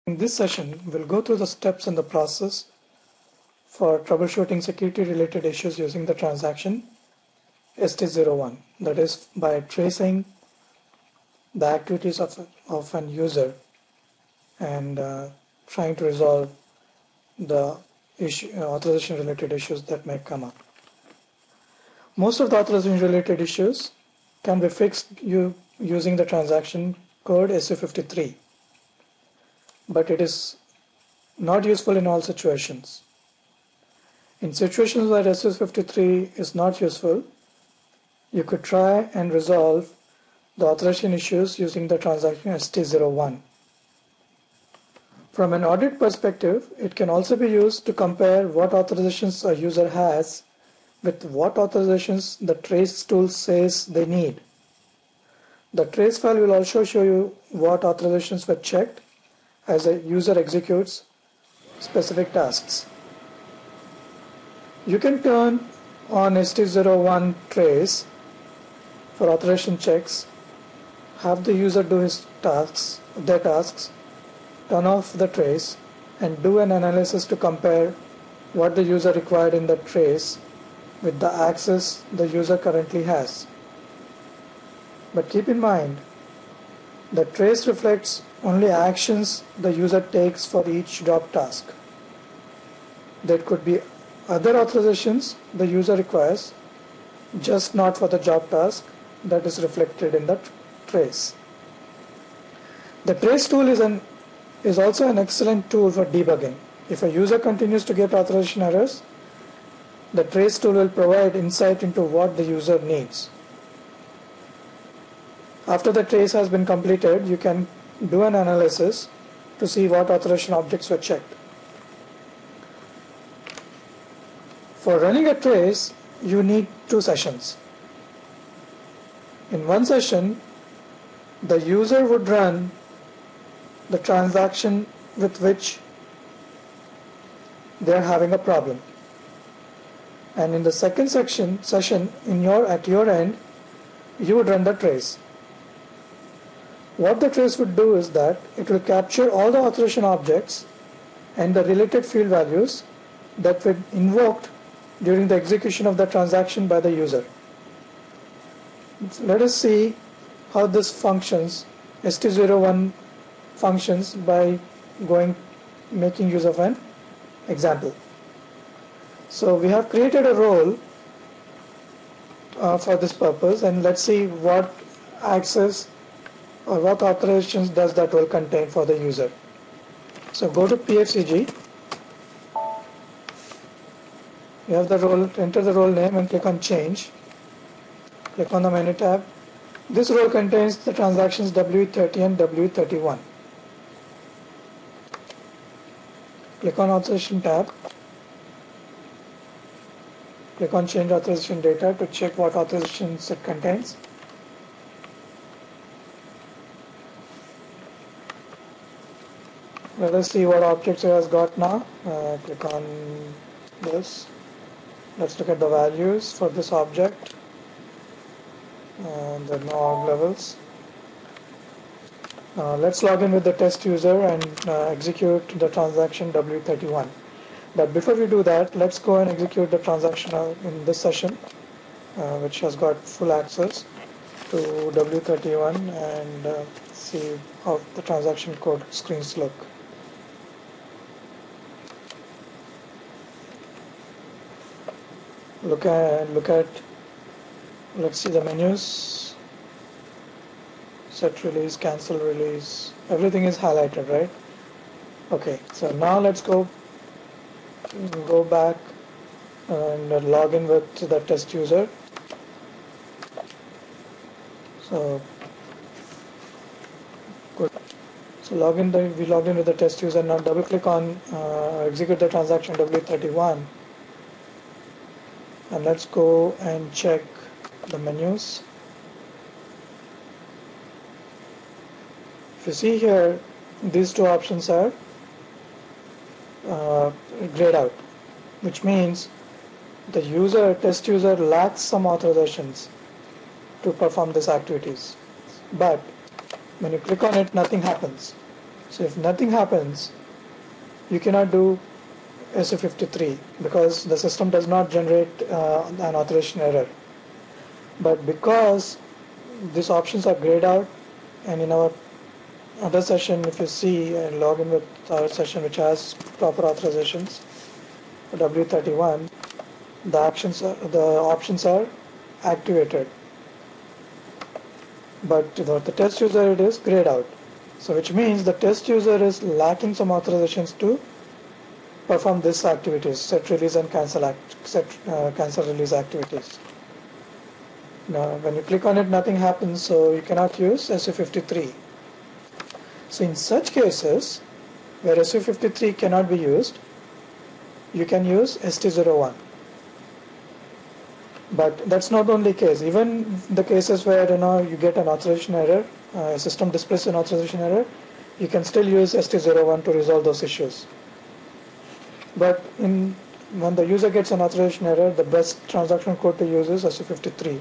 In this session, we'll go through the steps in the process for troubleshooting security-related issues using the transaction ST01. That is, by tracing the activities of an user and trying to resolve the authorization-related issues that may come up. Most of the authorization-related issues can be fixed using the transaction code SU53, but it is not useful in all situations. In situations where SU53 is not useful, you could try and resolve the authorization issues using the transaction ST01. From an audit perspective, it can also be used to compare what authorizations a user has with what authorizations the trace tool says they need. The trace file will also show you what authorizations were checked as a user executes specific tasks. You can turn on ST01 trace for authorization checks, have the user do their tasks, turn off the trace, and do an analysis to compare what the user required in the trace with the access the user currently has. But keep in mind, the trace reflects only actions the user takes for each job task. There could be other authorizations the user requires, just not for the job task that is reflected in the trace. The trace tool is also an excellent tool for debugging. If a user continues to get authorization errors, the trace tool will provide insight into what the user needs. After the trace has been completed, you can do an analysis to see what authorization objects were checked. For running a trace, you need 2 sessions. In one session, the user would run the transaction with which they are having a problem. And in the second session, at your end, you would run the trace. What the trace would do is that it will capture all the authorization objects and the related field values that were invoked during the execution of the transaction by the user. Let us see how this functions, ST01 functions, by making use of an example. So we have created a role for this purpose, and let's see what access or what authorizations does that role contain for the user. So go to PFCG. You have the role, enter the role name and click on change. Click on the menu tab. This role contains the transactions W30 and W31. Click on authorization tab. Click on change authorization data to check what authorizations it contains. Let us see what objects it has got now. Click on this. Let's look at the values for this object. There are no org levels. Let's log in with the test user and execute the transaction W31. But before we do that, let's go and execute the transaction in this session, which has got full access to W31, and see how the transaction code screens look. Let's see the menus. Set release, cancel release, everything is highlighted, right? Okay, so now let's go back and log in with the test user. So good. So we logged in with the test user. Now double click on execute the transaction W31, and let's go and check the menus. If you see here, these 2 options are grayed out, which means the test user lacks some authorizations to perform these activities. But when you click on it, nothing happens. So if nothing happens, you cannot do SU53 because the system does not generate an authorization error. But because these options are grayed out, and in our other session, if you see and log in with our session which has proper authorizations for W31, the options are activated, but the test user, it is grayed out. So which means the test user is lacking some authorizations to perform this activities, set release and cancel cancel release activities. Now when you click on it, nothing happens, so you cannot use SU53. So in such cases where SU53 cannot be used, you can use ST01. But that's not the only case. Even the cases where you get an authorization error, system displays an authorization error, you can still use ST01 to resolve those issues. But when the user gets an authorization error, the best transaction code to use is SU53.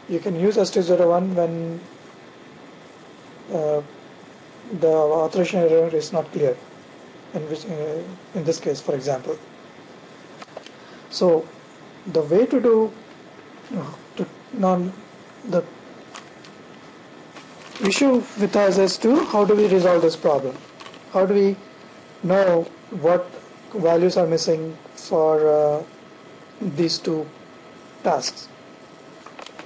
You can use ST01 when the authorization error is not clear, in this case, for example. So the way to do the issue with us is how do we resolve this problem? How do we know what values are missing for these two tasks?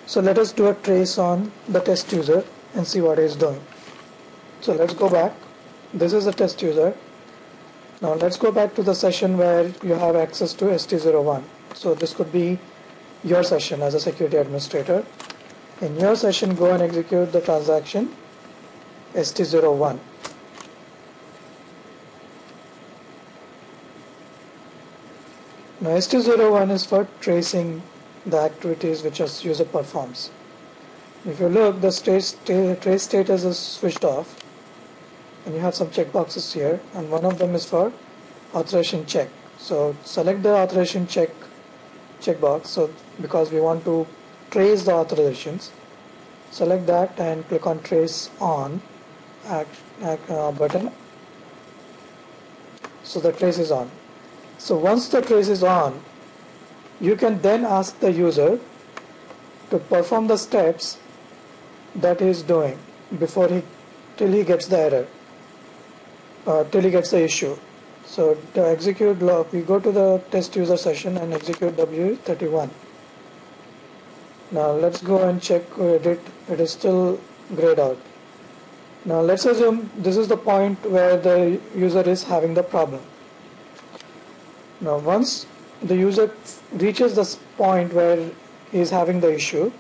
So let us do a trace on the test user and see what it is doing. So let's go back. This is the test user. Now let's go back to the session where you have access to ST01. So this could be your session as a security administrator. In your session, go and execute the transaction ST01. Now ST01 is for tracing the activities which a user performs. If you look, the trace status is switched off, and you have some checkboxes here, and one of them is for authorization check. So select the authorization checkbox. So because we want to trace the authorizations, select that and click on trace on button. So the trace is on. So once the trace is on, you can then ask the user to perform the steps that he is doing till he gets the error, till he gets the issue. So to execute log, we go to the test user session and execute W31. Now let's go and check it is still grayed out. Now let's assume this is the point where the user is having the problem. Now once the user reaches this point where he is having the issue,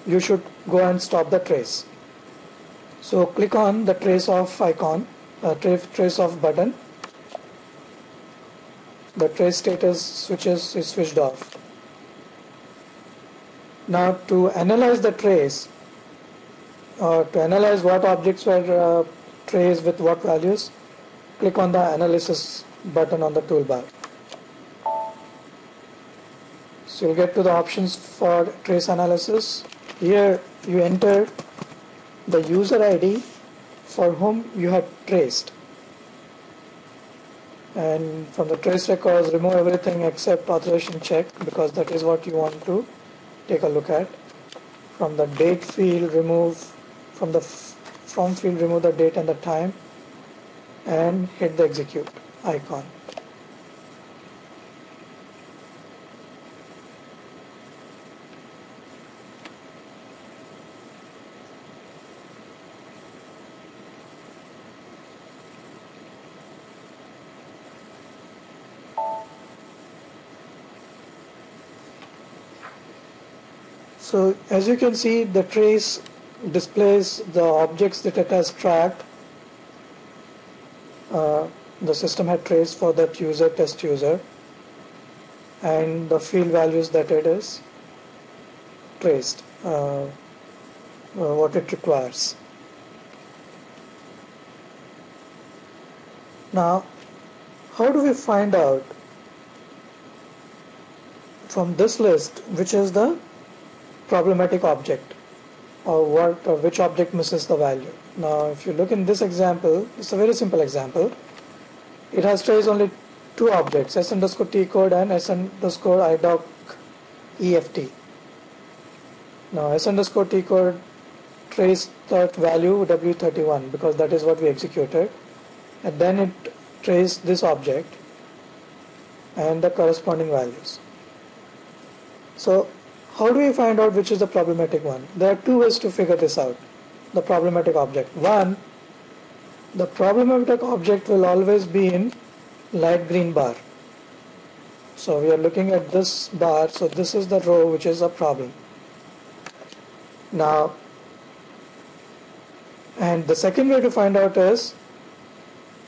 you should go and stop the trace. So click on the trace off icon, trace off button. The trace status is switched off. Now to analyze the trace, to analyze what objects were traced with what values, click on the analysis button on the toolbar. So you'll get to the options for trace analysis. Here you enter the user ID for whom you have traced. And from the trace records, remove everything except authorization check, because that is what you want to take a look at. From the date field, from the from field, remove the date and the time, and hit the execute icon. So as you can see, the trace displays the objects that it has tracked. The system had traced for that test user, and the field values that it is traced, what it requires. Now, how do we find out from this list which is the problematic object? or which object misses the value. Now if you look in this example, it's a very simple example. It has trace only two objects, s underscore t code and s underscore idoc eft. Now s underscore t code trace that value w31 because that is what we executed, and then it traced this object and the corresponding values. So how do we find out which is the problematic one? There are two ways to figure this out. The problematic object. One, the problematic object will always be in light green bar. So we are looking at this bar, so this is the row which is a problem. Now, and the second way to find out is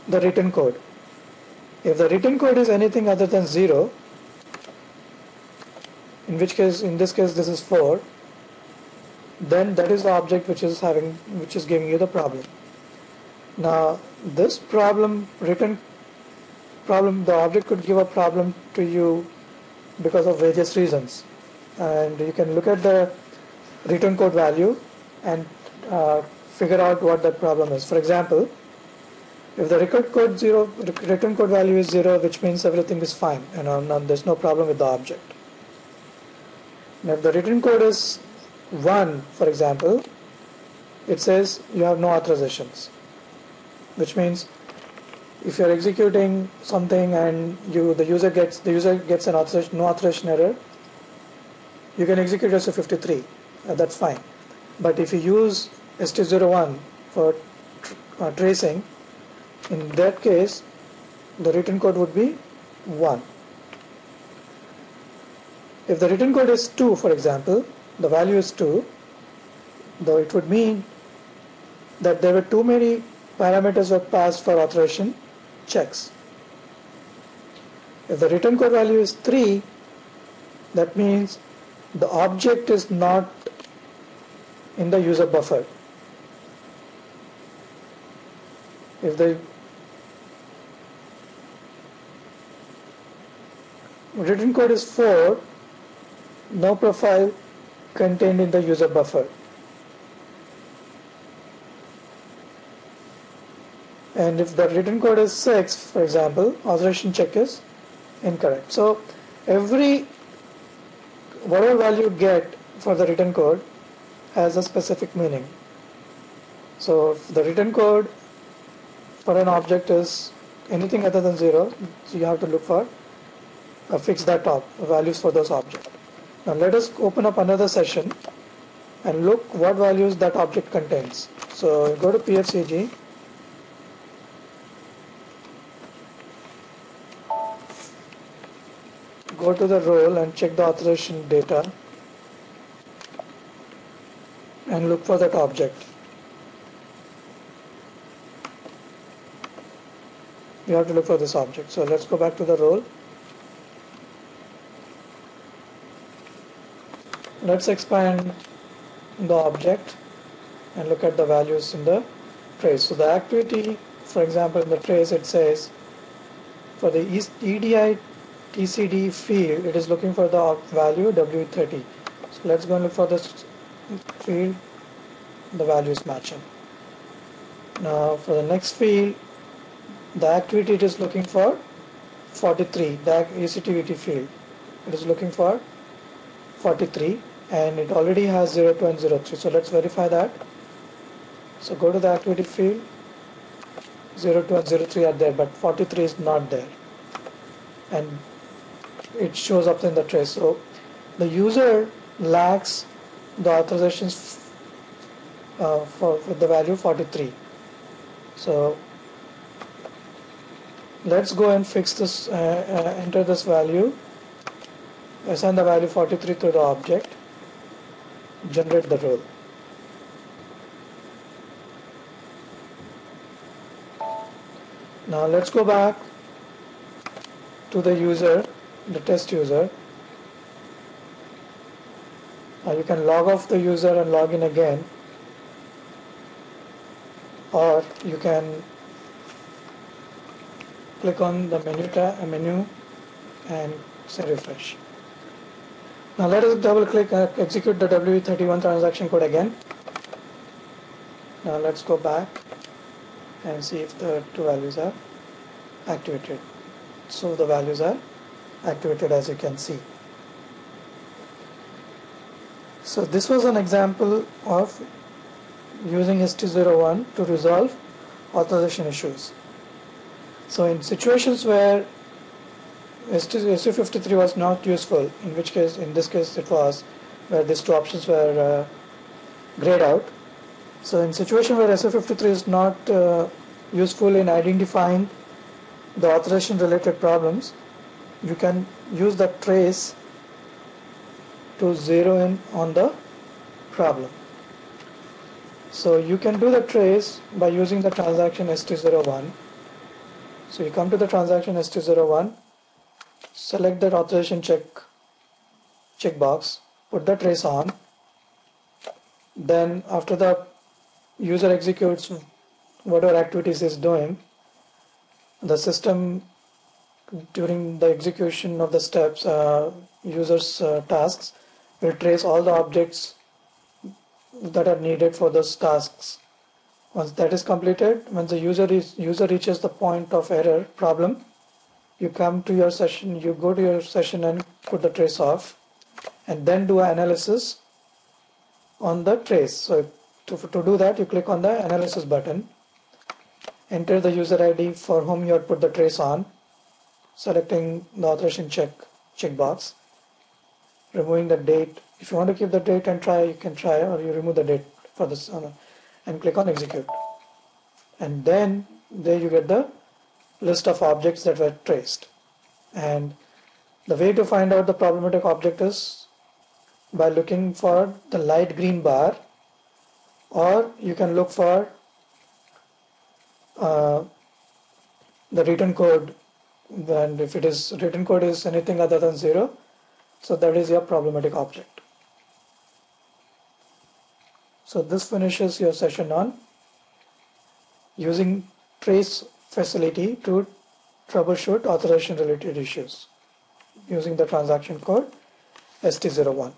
the written code. If the written code is anything other than 0, in this case this is 4, then that is the object which is giving you the problem. Now this problem, written problem, the object could give a problem to you because of various reasons, and you can look at the written code value and figure out what that problem is. For example, if the written code value is 0, which means everything is fine and there's no problem with the object. Now if the written code is 1, for example, it says you have no authorizations, which means if you're executing something and the user gets an authorization, no authorization error, you can execute SO53, that's fine. But if you use ST01 for tracing, in that case the written code would be 1. If the written code is 2, for example, the value is 2, though it would mean that there were too many parameters were passed for authorization checks. If the written code value is 3, that means the object is not in the user buffer. If the written code is 4, no profile contained in the user buffer. And if the written code is 6, for example, authorization check is incorrect. So whatever value you get for the written code has a specific meaning. So if the written code for an object is anything other than 0, so you have to look for fix that top values for those objects. Now let us open up another session and look what values that object contains. So go to PFCG, go to the role and check the authorization data and look for that object. You have to look for this object. So let's go back to the role. Let's expand the object and look at the values in the trace. So the activity, for example, in the trace it says for the EDI TCD field, it is looking for the value W30. So let's go and look for this field, the value is matching. Now for the next field, the activity it is looking for 43, the ECTVT field, it is looking for 43 and it already has 02 and 03. So let's verify that. So go to the activity field, 02 and 03 are there, but 43 is not there, and it shows up in the trace. So the user lacks the authorizations for the value 43. So let's go and fix this, enter this value, assign the value 43 to the object, generate the role. Now let's go back to the user, the test user. You can log off the user and log in again, or you can click on the menu and say refresh. Now let us double click and execute the W31 transaction code again. Now let's go back and see if the two values are activated. So the values are activated, as you can see. So this was an example of using ST01 to resolve authorization issues. So in situations where SU53 was not useful, in this case it was, where these two options were grayed out. So in situation where SU53 is not useful in identifying the authorization related problems, you can use the trace to zero in on the problem. So you can do the trace by using the transaction ST01. So you come to the transaction ST01, select the authorization checkbox, put the trace on. Then after the user executes whatever activities is doing, the system during the execution of the steps, user's tasks, will trace all the objects that are needed for those tasks. Once that is completed, when the user reaches the point of error problem, you come to your session, you go to your session and put the trace off, and then do an analysis on the trace. So to do that, you click on the analysis button, enter the user ID for whom you have put the trace on, selecting the authorization checkbox, removing the date. If you want to keep the date and try, you can try, or you remove the date for this and click on execute. And then there you get the list of objects that were traced. And the way to find out the problematic object is by looking for the light green bar, or you can look for the return code, and if it is return code is anything other than 0, so that is your problematic object. So this finishes your session on using trace facility to troubleshoot authorization related issues using the transaction code ST01.